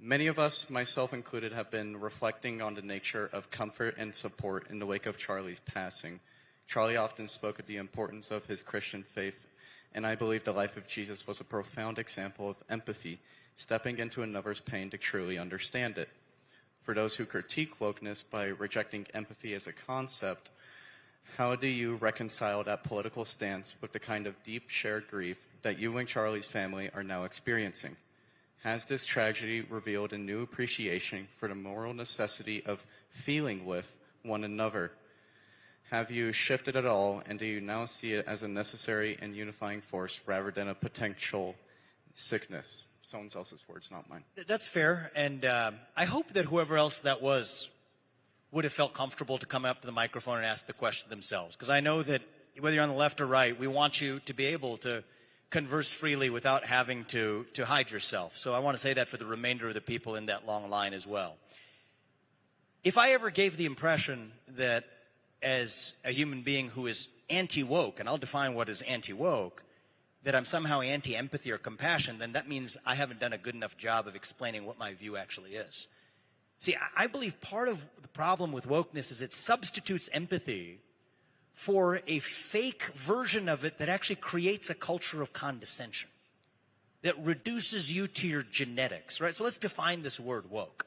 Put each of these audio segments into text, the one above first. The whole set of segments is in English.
Many of us, myself included, have been reflecting on the nature of comfort and support in the wake of Charlie's passing. Charlie often spoke of the importance of his Christian faith, and I believe the life of Jesus was a profound example of empathy, stepping into another's pain to truly understand it. For those who critique wokeness by rejecting empathy as a concept, how do you reconcile that political stance with the kind of deep shared grief that you and Charlie's family are now experiencing? Has this tragedy revealed a new appreciation for the moral necessity of feeling with one another? Have you shifted at all, and do you now see it as a necessary and unifying force rather than a potential sickness? Someone else's words, not mine. That's fair, and I hope that whoever else that was would have felt comfortable to come up to the microphone and ask the question themselves. Because I know that whether you're on the left or right, we want you to be able to converse freely without having to hide yourself. So I want to say that for the remainder of the people in that long line as well. If I ever gave the impression that as a human being who is anti-woke, and I'll define what is anti-woke, that I'm somehow anti-empathy or compassion, then that means I haven't done a good enough job of explaining what my view actually is. See, I believe part of the problem with wokeness is it substitutes empathy for a fake version of it that actually creates a culture of condescension, that reduces you to your genetics, right? So let's define this word woke.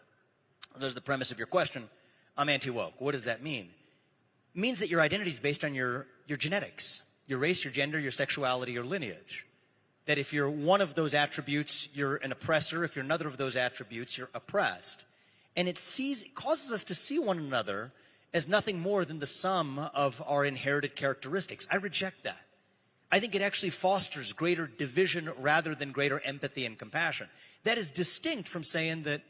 There's the premise of your question. I'm anti-woke. What does that mean? It means that your identity is based on your genetics, your race, your gender, your sexuality, your lineage. That if you're one of those attributes, you're an oppressor. If you're another of those attributes, you're oppressed. And it causes us to see one another as nothing more than the sum of our inherited characteristics. I reject that. I think it actually fosters greater division rather than greater empathy and compassion. That is distinct from saying that,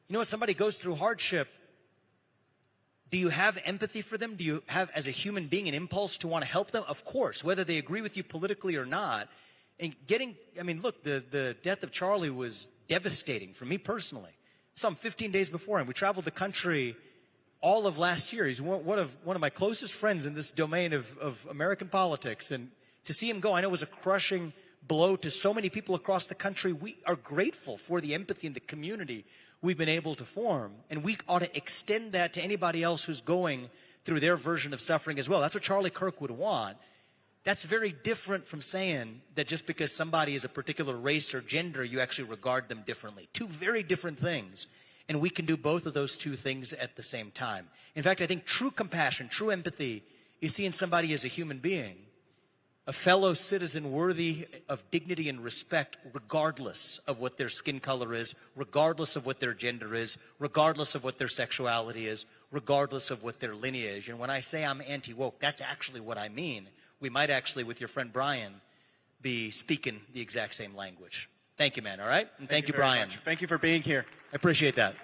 you know what, somebody goes through hardship. Do you have empathy for them? Do you have, as a human being, an impulse to want to help them? Of course, whether they agree with you politically or not. And look, the death of Charlie was devastating for me personally. Some 15 days before him, we traveled the country all of last year. He's one of my closest friends in this domain of American politics. And to see him go, I know, was a crushing blow to so many people across the country. We are grateful for the empathy and the community we've been able to form. And we ought to extend that to anybody else who's going through their version of suffering as well. That's what Charlie Kirk would want. That's very different from saying that just because somebody is a particular race or gender, you actually regard them differently. Two very different things. And we can do both of those two things at the same time. In fact, I think true compassion, true empathy is seeing somebody as a human being, a fellow citizen worthy of dignity and respect, regardless of what their skin color is, regardless of what their gender is, regardless of what their sexuality is, regardless of what their lineage. And when I say I'm anti-woke, that's actually what I mean. We might actually, with your friend Brian, be speaking the exact same language. Thank you, man, all right? And thank you, Brian. Thank you for being here. I appreciate that.